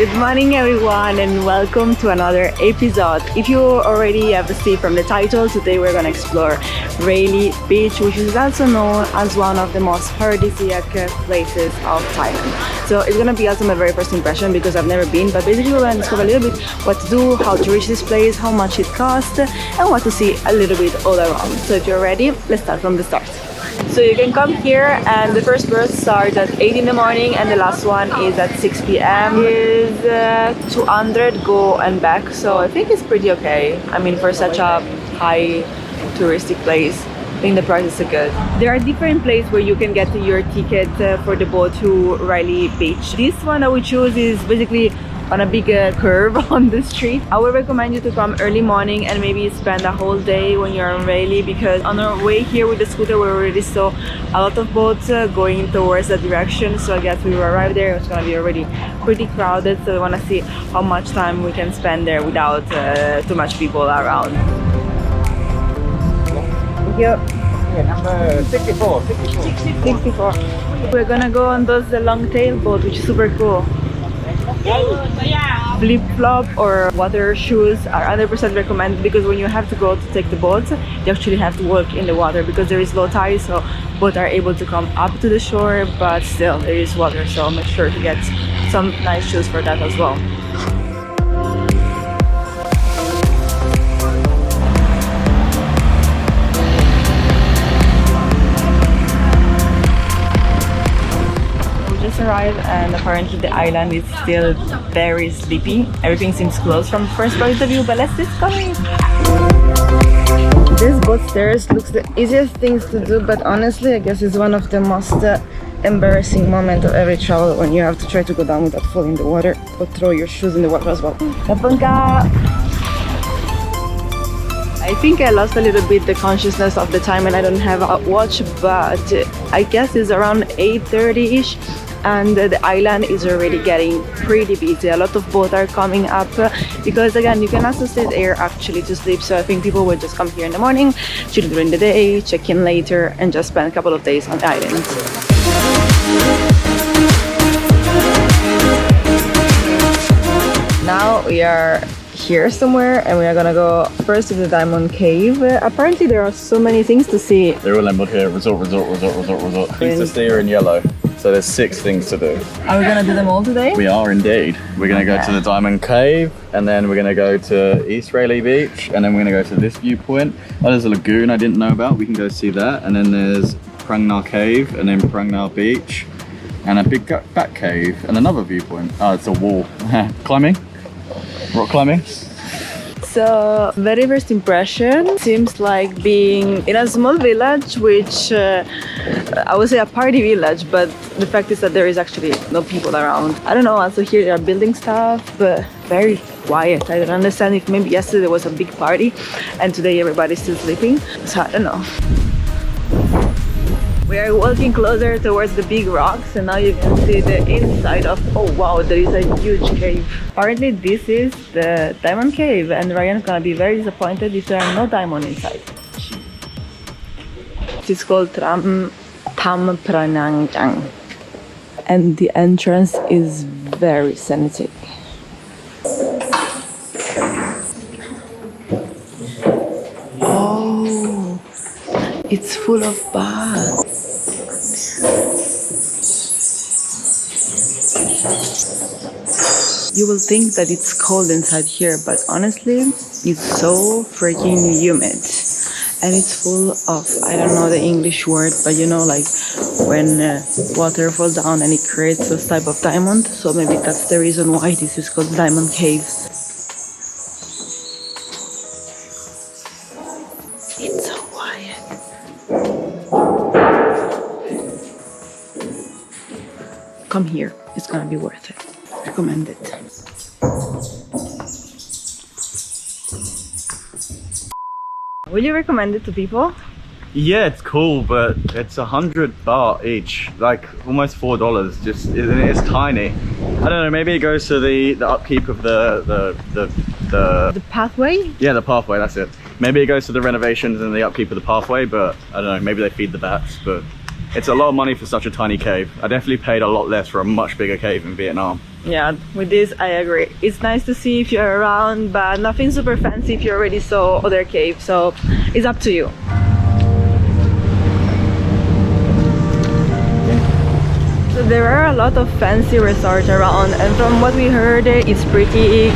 Good morning everyone and welcome to another episode. If you already have seen from the title, today we're going to explore Railay Beach, which is also known as one of the most paradisiac places of Thailand. So it's going to be also my very first impression because I've never been, but basically we're going to discover a little bit what to do, how to reach this place, how much it costs, and what to see a little bit all around. So if you're ready, let's start from the start. So you can come here and the first bus starts at 8 in the morning and the last one is at 6 p.m. Is 200 go and back, so I think it's pretty okay. I mean, for such a high touristic place, I think the prices are good. There are different places where you can get your ticket for the boat to Railay Beach. This one I would choose is basically on a big curve on the street. I would recommend you to come early morning and maybe spend a whole day when you're on Rayleigh, because on our way here with the scooter we already saw a lot of boats going towards that direction. So I guess we will arrive there, it's gonna be already pretty crowded, so we want to see how much time we can spend there without too much people around. Thank you. Yeah, number 64. 64. We're gonna go on those long tail boat, which is super cool. Flip-flop or water shoes are 100% recommended, because when you have to go to take the boat, you actually have to walk in the water because there is low tide, so boats are able to come up to the shore, but still there is water, so make sure to get some nice shoes for that as well. Arrived and apparently the island is still very sleepy. Everything seems closed from first point of view, but let's discover it. This boat stairs looks the easiest things to do, but honestly I guess it's one of the most embarrassing moments of every travel, when you have to try to go down without falling in the water or throw your shoes in the water as well. I think I lost a little bit the consciousness of the time and I don't have a watch, but I guess it's around 8:30ish. And the island is already getting pretty busy. A lot of boats are coming up because again you can also stay there actually to sleep, so I think people will just come here in the morning, chill during the day, check in later and just spend a couple of days on the island. Now we are here somewhere and we are gonna go first to the Diamond Cave. Apparently there are so many things to see. They're all labeled here: resort. Things to see are in yellow. So there's 6 things to do. Are we gonna do them all today? We are indeed. We're gonna go to the Diamond Cave, and then we're gonna go to East Railay Beach, and then we're gonna go to this viewpoint. Oh, there's a lagoon I didn't know about. We can go see that. And then there's Phra Nang Cave, and then Phra Nang Beach, and a big back cave, and another viewpoint. Oh, it's a wall. Climbing? Rock climbing? So, very first impression seems like being in a small village, which I would say a party village, but the fact is that there is actually no people around. I don't know, also here they are building stuff, but very quiet. I don't understand if maybe yesterday there was a big party and today everybody's still sleeping, so I don't know. We are walking closer towards the big rocks and now you can see the inside of, oh wow, there is a huge cave. Apparently this is the Diamond Cave and Ryan's gonna be very disappointed if there are no diamond inside. It's called Phra Nang Cave and the entrance is very scenic. Oh, it's full of bugs. You will think that it's cold inside here, but honestly, it's so freaking humid. And it's full of, I don't know the English word, but you know, like when water falls down and it creates this type of diamond. So maybe that's the reason why this is called Diamond Caves. It's so quiet. Come here, it's gonna be worth it. Recommend it. Will you recommend it to people? Yeah, it's cool, but it's 100 baht each, like almost $4. Just it's tiny. I don't know. Maybe it goes to the upkeep of the pathway. Yeah, the pathway. That's it. Maybe it goes to the renovations and the upkeep of the pathway, but I don't know. Maybe they feed the bats, but it's a lot of money for such a tiny cave. I definitely paid a lot less for a much bigger cave in Vietnam. Yeah, with this I agree. It's nice to see if you're around, but nothing super fancy if you already saw other caves, so it's up to you. So there are a lot of fancy resorts around, and from what we heard, it's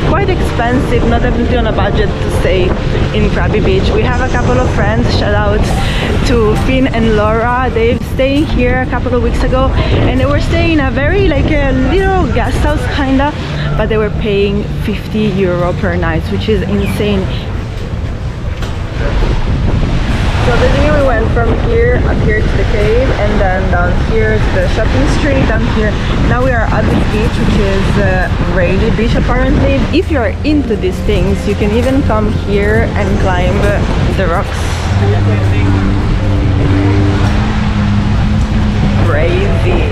quite expensive, not definitely on a budget to stay in Krabi Beach. We have a couple of friends, shout out to Finn and Laura. They've stayed here a couple of weeks ago, and they were staying in a very like a little guest house kinda, but they were paying 50 euro per night, which is insane. So basically we went from here up here to the cave, and then down here to the shopping street down here. Now we are at this beach, which is Railay Beach apparently. If you're into these things, you can even come here and climb the rocks. Crazy.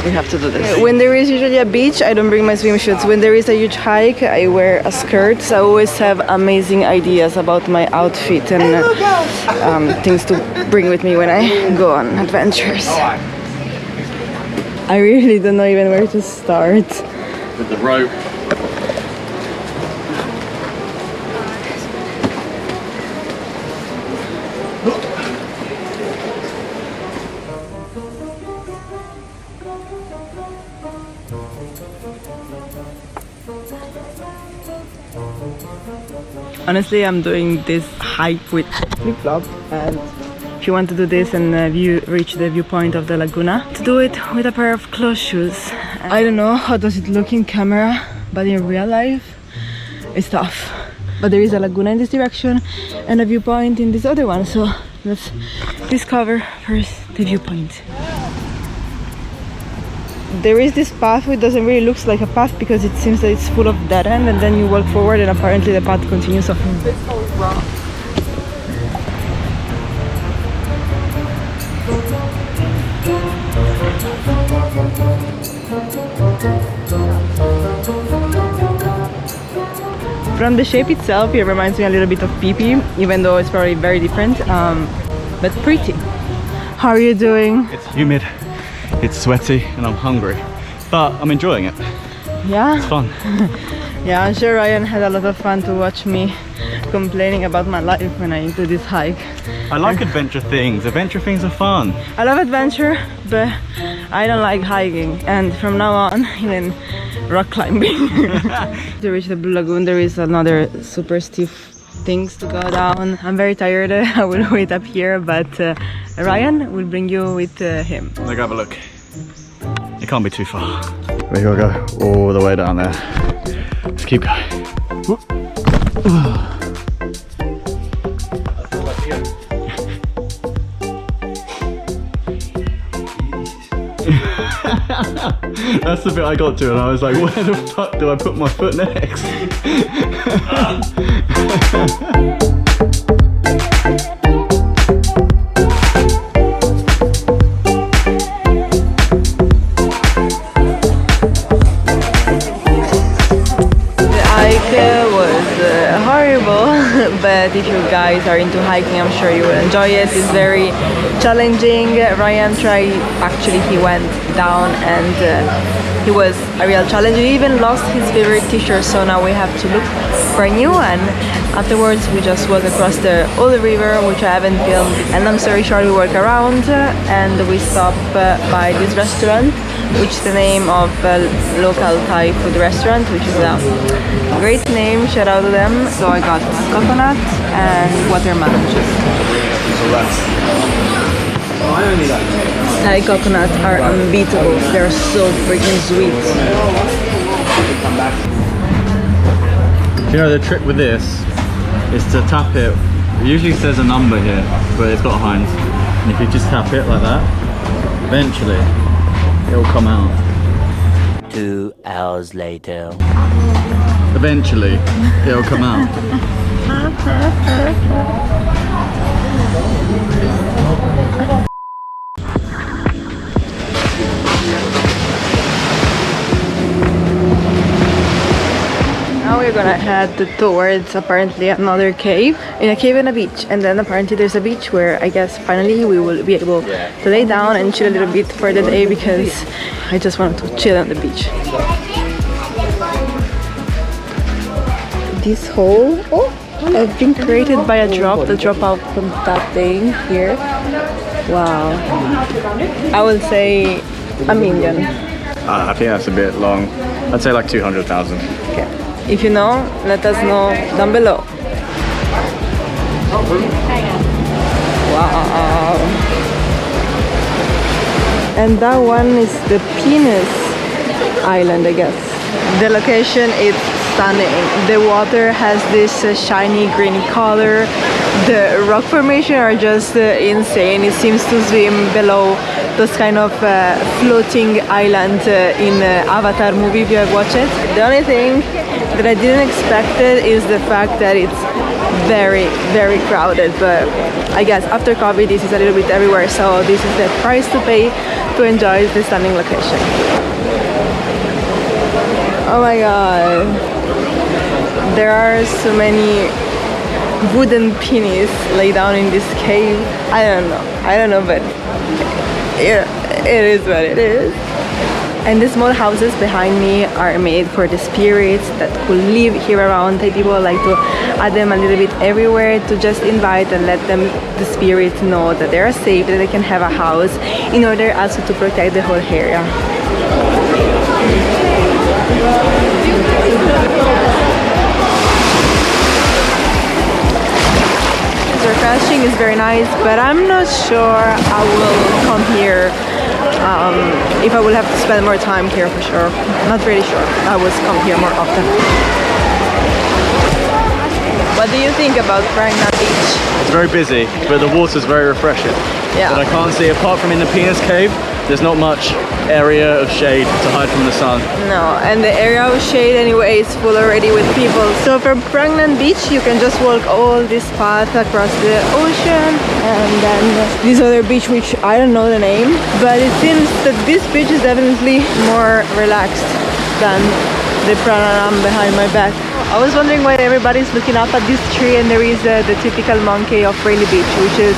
We have to do this. When there is usually a beach, I don't bring my swimsuits. When there is a huge hike, I wear a skirt. So I always have amazing ideas about my outfit and things to bring with me when I go on adventures. I really don't know even where to start. With the rope. Honestly, I'm doing this hike with flip-flop, and if you want to do this and reach the viewpoint of the Laguna, to do it with a pair of closed shoes. I don't know how does it look in camera, but in real life, it's tough. But there is a Laguna in this direction and a viewpoint in this other one, so let's discover first the viewpoint. There is this path which doesn't really look like a path because it seems that it's full of dead end, and then you walk forward and apparently the path continues off. From the shape itself, it reminds me a little bit of Phi, even though it's probably very different, but pretty. How are you doing? It's humid. It's sweaty and I'm hungry, but I'm enjoying it. Yeah? It's fun. Yeah, I'm sure Ryan had a lot of fun to watch me complaining about my life when I do this hike. I like adventure things. Adventure things are fun. I love adventure, but I don't like hiking, and from now on, even rock climbing. To reach the Blue Lagoon, there is another super steep things to go down. I'm very tired. I will wait up here, but Ryan will bring you with him. Let's have a look. It can't be too far. We gotta go all the way down there. Let's keep going. That's the bit I got to, and I was like, where the fuck do I put my foot next? But if you guys are into hiking, I'm sure you will enjoy it. It's very challenging. Ryan tried, actually he went down and it was a real challenge. He even lost his favorite t-shirt, so now we have to look for a new one. Afterwards we just walk across the old river, which I haven't filmed, and long story short, we walk around and we stop by this restaurant, which is the name of a local Thai food restaurant, which is a great name, shout out to them. So I got coconut and watermelon juice. Thai coconuts are unbeatable, they're so freaking sweet. You know, the trick with this is to tap it. It usually says a number here, but it's got a Heinz. And if you just tap it like that, eventually it'll come out. 2 hours later. Eventually it'll come out. Now we're we're gonna head towards apparently another cave. In a cave and a beach. And then apparently there's a beach where I guess finally we will be able to lay down and chill a little bit for the day because I just wanted to chill on the beach. This hole have been created by a drop that drop out from that thing here. Wow. I would say a million. I think that's a bit long. I'd say like 200,000. Okay. If you know, let us know down below. Wow. And that one is the Penis Island, I guess. The location is stunning. The water has this shiny green color. The rock formation are just insane. It seems to swim below those kind of floating islands in Avatar movie, if you have watched it. The only thing that I didn't expect is the fact that it's very, very crowded, but I guess after COVID this is a little bit everywhere, so this is the price to pay to enjoy the stunning location. Oh my god, there are so many wooden pennies laid down in this cave. I don't know, but yeah, it is what it is. And the small houses behind me are made for the spirits that could live here around. People like to add them a little bit everywhere to just invite and let them, the spirits, know that they are safe, that they can have a house, in order also to protect the whole area. Crashing is very nice, but I'm not sure I will come here if I will have to spend more time here for sure. Not really sure. I will come here more often. What do you think about Phra Nang Beach? It's very busy, but the water's very refreshing. Yeah. But I can't see, apart from in the Penis Cave, there's not much area of shade to hide from the sun. No, and the area of shade anyway is full already with people. So from Phra Nang Beach you can just walk all this path across the ocean, and then this other beach which I don't know the name, but it seems that this beach is definitely more relaxed than the Phra Nang behind my back. I was wondering why everybody's looking up at this tree, and there is the typical monkey of Railay Beach, which is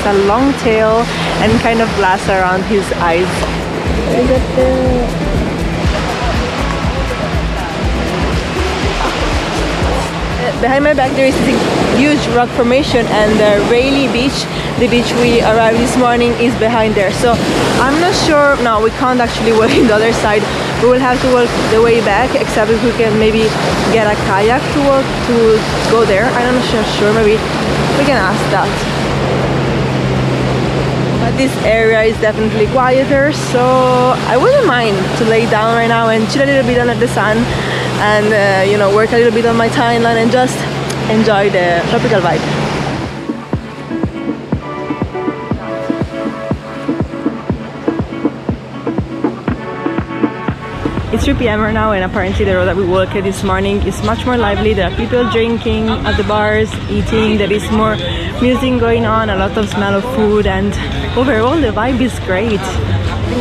a long tail and kind of glass around his eyes. Is it behind my back there is this huge rock formation, and Railay Beach, the beach we arrived this morning, is behind there. So I'm not sure. No, we can't actually walk in the other side. We will have to walk the way back, except if we can maybe get a kayak to walk to go there. I'm not sure. Maybe we can ask that. But this area is definitely quieter, so I wouldn't mind to lay down right now and chill a little bit under the sun, and you know, work a little bit on my timeline and just enjoy the tropical vibe. It's 3 p.m. right now, and apparently the road that we walked this morning is much more lively. There are people drinking at the bars, eating, there is more music going on, a lot of smell of food, and overall the vibe is great.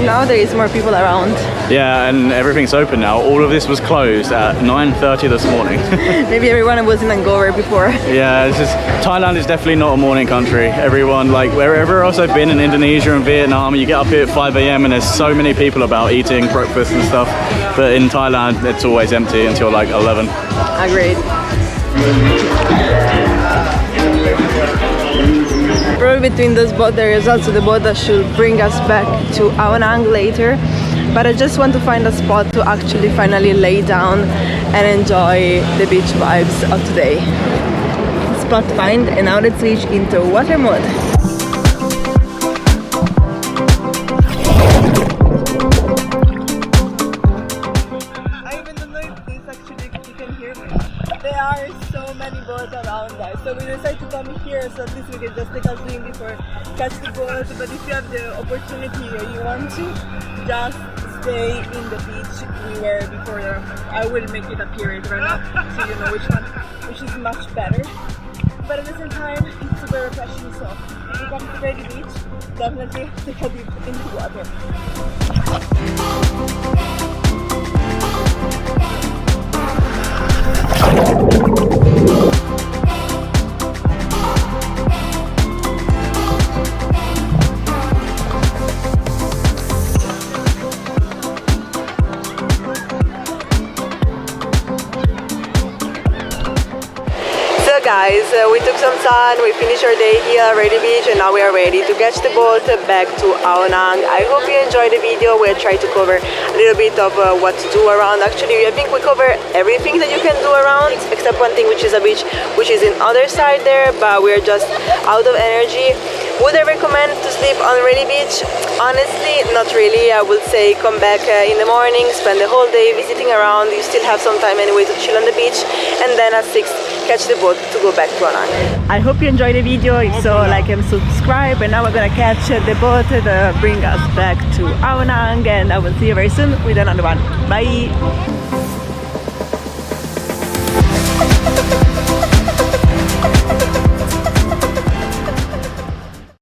Now there is more people around. Yeah, and everything's open now. All of this was closed at 9:30 this morning. Maybe everyone was in Angover before. Yeah, it's just, Thailand is definitely not a morning country. Everyone, like wherever else I've been, in Indonesia and Vietnam, you get up here at 5 a.m. and there's so many people about eating breakfast and stuff. But in Thailand, it's always empty until like 11. Agreed. Probably between those boats there is also the boat that should bring us back to Ao Nang later, but I just want to find a spot to actually finally lay down and enjoy the beach vibes of today. Spot find, and now let's reach into water mode. So we decided to come here, so at least we can just take a swim before catch the boat. But if you have the opportunity or you want to, just stay in the beach we were before. I will make it appear right now, so you know which is much better. But at the same time, it's super refreshing. So if you come to Railay Beach, definitely take a dip in the water. guys, we took some sun, we finished our day here at Railay Beach, and now we are ready to catch the boat back to Ao Nang. I hope you enjoyed the video. We'll try to cover a little bit of what to do around. Actually, I think we cover everything that you can do around, except one thing, which is a beach which is in other side there, but we're just out of energy. Would I recommend to sleep on Railay Beach? Honestly, not really. I would say come back in the morning, spend the whole day visiting around. You still have some time anyway to chill on the beach, and then at 6 catch the boat to go back to Ao Nang. I hope you enjoyed the video. If so, like and subscribe. And now we're gonna catch the boat to bring us back to Ao Nang, and I will see you very soon with another one. Bye!